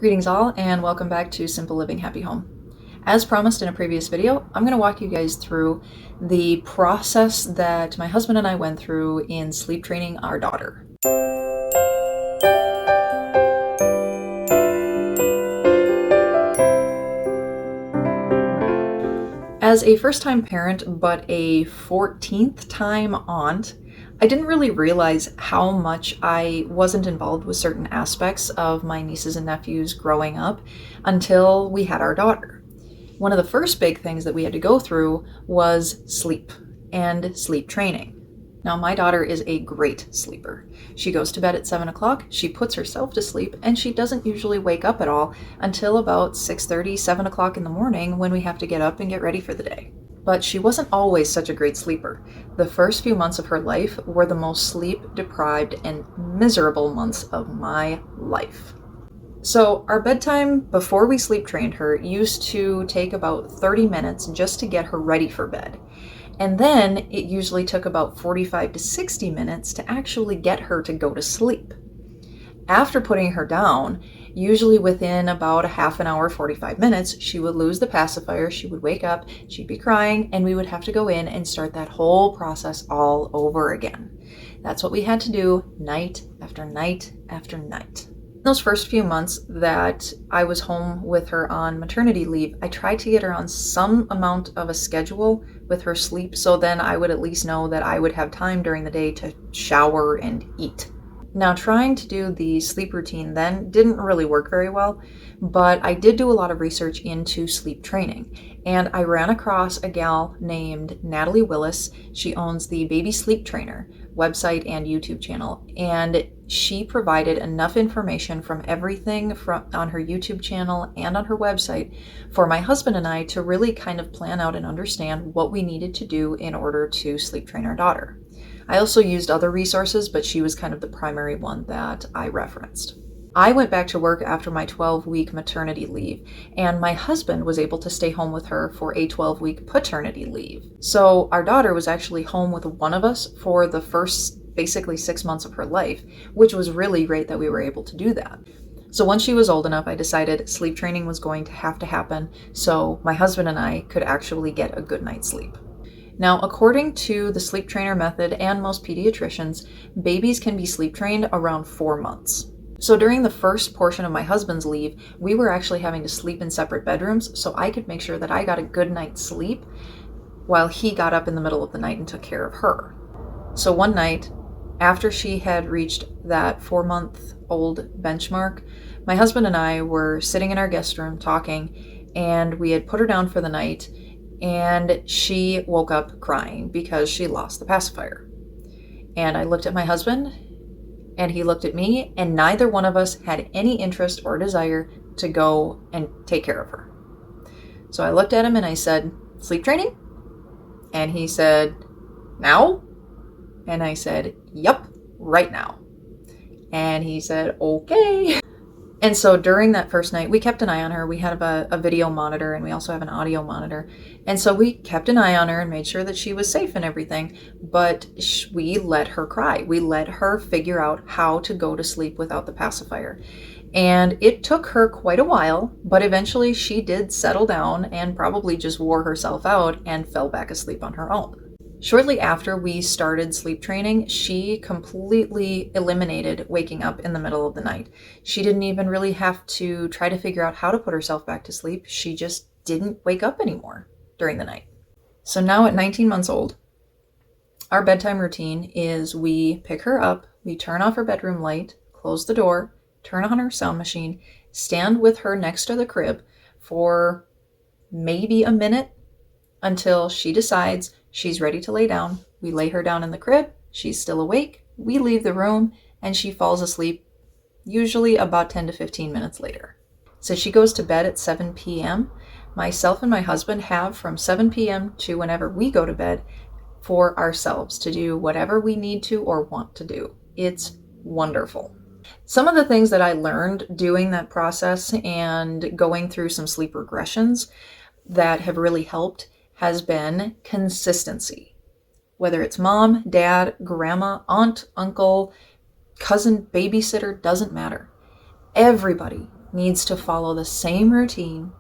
Greetings all, and welcome back to Simple Living Happy Home. As promised in a previous video, I'm going to walk you guys through the process that my husband and I went through in sleep training our daughter. As a first-time parent, but a 14th time aunt, I didn't really realize how much I wasn't involved with certain aspects of my nieces and nephews growing up until we had our daughter. One of the first big things that we had to go through was sleep and sleep training. Now, my daughter is a great sleeper. She goes to bed at 7 o'clock, she puts herself to sleep, and she doesn't usually wake up at all until about 6:30, 7 o'clock in the morning when we have to get up and get ready for the day. But she wasn't always such a great sleeper. The first few months of her life were the most sleep-deprived and miserable months of my life. So our bedtime before we sleep trained her used to take about 30 minutes just to get her ready for bed. And then it usually took about 45 to 60 minutes to actually get her to go to sleep. After putting her down, usually within about a half an hour, 45 minutes, she would lose the pacifier, she would wake up, she'd be crying, and we would have to go in and start that whole process all over again. That's what we had to do night after night after night. Those first few months that I was home with her on maternity leave, I tried to get her on some amount of a schedule with her sleep, so then I would at least know that I would have time during the day to shower and eat. Now, trying to do the sleep routine then didn't really work very well, but I did do a lot of research into sleep training, and I ran across a gal named Natalie Willis. She owns the Baby Sleep Trainer website and YouTube channel, and she provided enough information from everything on her YouTube channel and on her website for my husband and I to really kind of plan out and understand what we needed to do in order to sleep train our daughter. I also used other resources, but she was kind of the primary one that I referenced. I went back to work after my 12-week maternity leave, and my husband was able to stay home with her for a 12-week paternity leave. So our daughter was actually home with one of us for the first basically 6 months of her life, which was really great that we were able to do that. So once she was old enough, I decided sleep training was going to have to happen so my husband and I could actually get a good night's sleep. Now, according to the sleep trainer method and most pediatricians, babies can be sleep trained around 4 months. So during the first portion of my husband's leave, we were actually having to sleep in separate bedrooms so I could make sure that I got a good night's sleep while he got up in the middle of the night and took care of her. So one night, after she had reached that 4-month-old benchmark, my husband and I were sitting in our guest room talking, and we had put her down for the night, and she woke up crying because she lost the pacifier. And I looked at my husband, and he looked at me, and neither one of us had any interest or desire to go and take care of her. So I looked at him and I said, "Sleep training?" And he said, "Now?" And I said, "Yup, right now." And he said, "Okay." And so during that first night, we kept an eye on her. We had a video monitor, and we also have an audio monitor. And so we kept an eye on her and made sure that she was safe and everything. But we let her cry. We let her figure out how to go to sleep without the pacifier. And it took her quite a while, but eventually she did settle down and probably just wore herself out and fell back asleep on her own. Shortly after we started sleep training, she completely eliminated waking up in the middle of the night. She didn't even really have to try to figure out how to put herself back to sleep. She just didn't wake up anymore during the night. So now at 19 months old, our bedtime routine is we pick her up, we turn off her bedroom light, close the door, turn on her sound machine, stand with her next to the crib for maybe a minute until she decides she's ready to lay down. We lay her down in the crib, she's still awake, we leave the room, and she falls asleep usually about 10 to 15 minutes later. So she goes to bed at 7 p.m. Myself and my husband have from 7 p.m. to whenever we go to bed for ourselves to do whatever we need to or want to do. It's wonderful. Some of the things that I learned doing that process and going through some sleep regressions that have really helped has been consistency. Whether it's mom, dad, grandma, aunt, uncle, cousin, babysitter, doesn't matter. Everybody needs to follow the same routine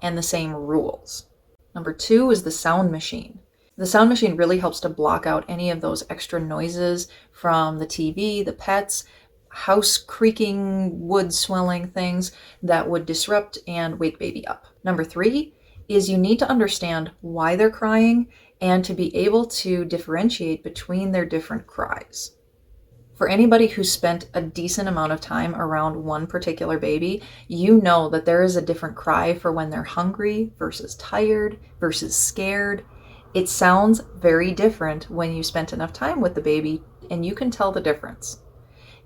and the same rules. Number 2 is the sound machine. The sound machine really helps to block out any of those extra noises from the TV, the pets, house creaking, wood swelling things that would disrupt and wake baby up. Number 3 is you need to understand why they're crying and to be able to differentiate between their different cries. For anybody who's spent a decent amount of time around one particular baby, you know that there is a different cry for when they're hungry versus tired versus scared. It sounds very different when you spent enough time with the baby, and you can tell the difference.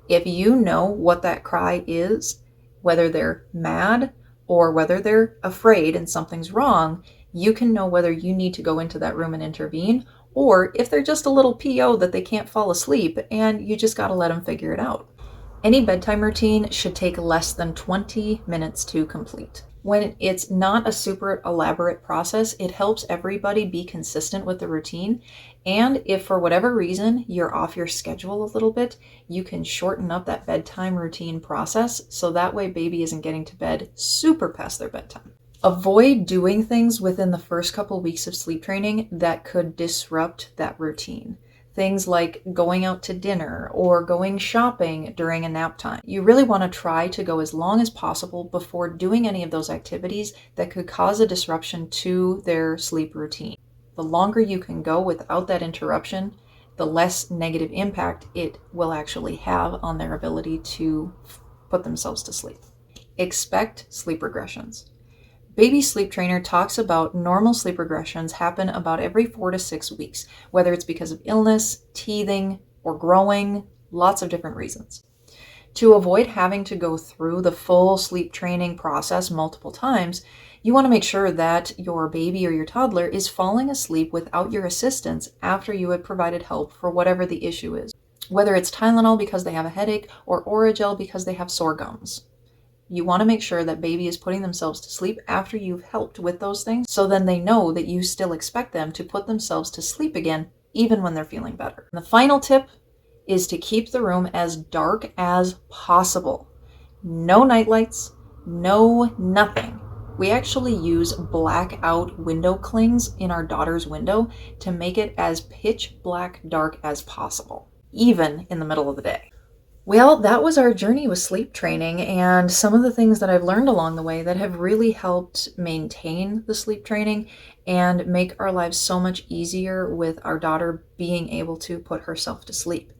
If you know what that cry is, whether they're mad or whether they're afraid and something's wrong, you can know whether you need to go into that room and intervene, or if they're just a little PO that they can't fall asleep and you just got to let them figure it out. Any bedtime routine should take less than 20 minutes to complete. When it's not a super elaborate process, it helps everybody be consistent with the routine. And if for whatever reason you're off your schedule a little bit, you can shorten up that bedtime routine process so that way baby isn't getting to bed super past their bedtime. Avoid doing things within the first couple weeks of sleep training that could disrupt that routine. Things like going out to dinner or going shopping during a nap time. You really want to try to go as long as possible before doing any of those activities that could cause a disruption to their sleep routine. The longer you can go without that interruption, the less negative impact it will actually have on their ability to put themselves to sleep. Expect sleep regressions. Baby Sleep Trainer talks about normal sleep regressions happen about every 4 to 6 weeks, whether it's because of illness, teething, or growing, lots of different reasons. To avoid having to go through the full sleep training process multiple times, you want to make sure that your baby or your toddler is falling asleep without your assistance after you have provided help for whatever the issue is, whether it's Tylenol because they have a headache or Oragel because they have sore gums. You want to make sure that baby is putting themselves to sleep after you've helped with those things, so then they know that you still expect them to put themselves to sleep again, even when they're feeling better. And the final tip is to keep the room as dark as possible. No night lights, no nothing. We actually use blackout window clings in our daughter's window to make it as pitch black dark as possible, even in the middle of the day. Well, that was our journey with sleep training and some of the things that I've learned along the way that have really helped maintain the sleep training and make our lives so much easier with our daughter being able to put herself to sleep.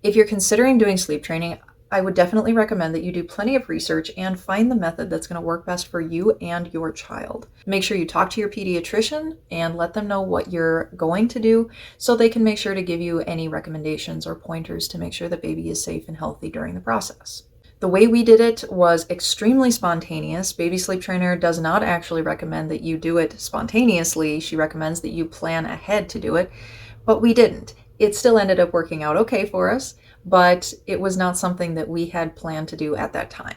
If you're considering doing sleep training, I would definitely recommend that you do plenty of research and find the method that's going to work best for you and your child. Make sure you talk to your pediatrician and let them know what you're going to do so they can make sure to give you any recommendations or pointers to make sure that baby is safe and healthy during the process. The way we did it was extremely spontaneous. Baby Sleep Trainer does not actually recommend that you do it spontaneously. She recommends that you plan ahead to do it, but we didn't. It still ended up working out okay for us, but it was not something that we had planned to do at that time.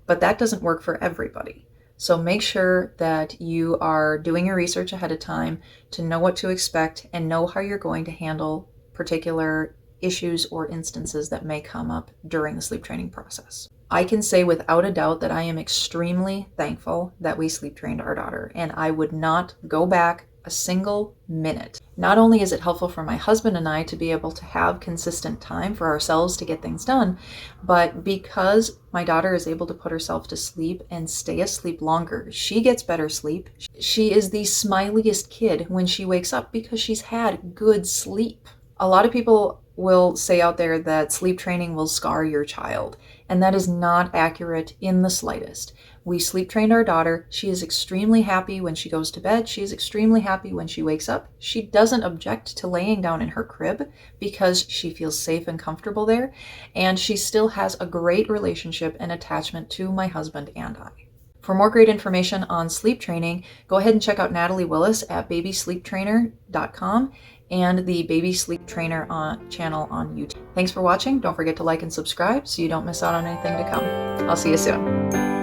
But that doesn't work for everybody. So make sure that you are doing your research ahead of time to know what to expect and know how you're going to handle particular issues or instances that may come up during the sleep training process. I can say without a doubt that I am extremely thankful that we sleep trained our daughter, and I would not go back a single minute. Not only is it helpful for my husband and I to be able to have consistent time for ourselves to get things done, but because my daughter is able to put herself to sleep and stay asleep longer, she gets better sleep. She is the smiliest kid when she wakes up because she's had good sleep. A lot of people will say out there that sleep training will scar your child, and that is not accurate in the slightest. We sleep trained our daughter. She is extremely happy when she goes to bed. She is extremely happy when she wakes up. She doesn't object to laying down in her crib because she feels safe and comfortable there, and she still has a great relationship and attachment to my husband and I. For more great information on sleep training, go ahead and check out Natalie Willis at babysleeptrainer.com and the Baby Sleep Trainer channel on YouTube. Thanks for watching. Don't forget to like and subscribe so you don't miss out on anything to come. I'll see you soon.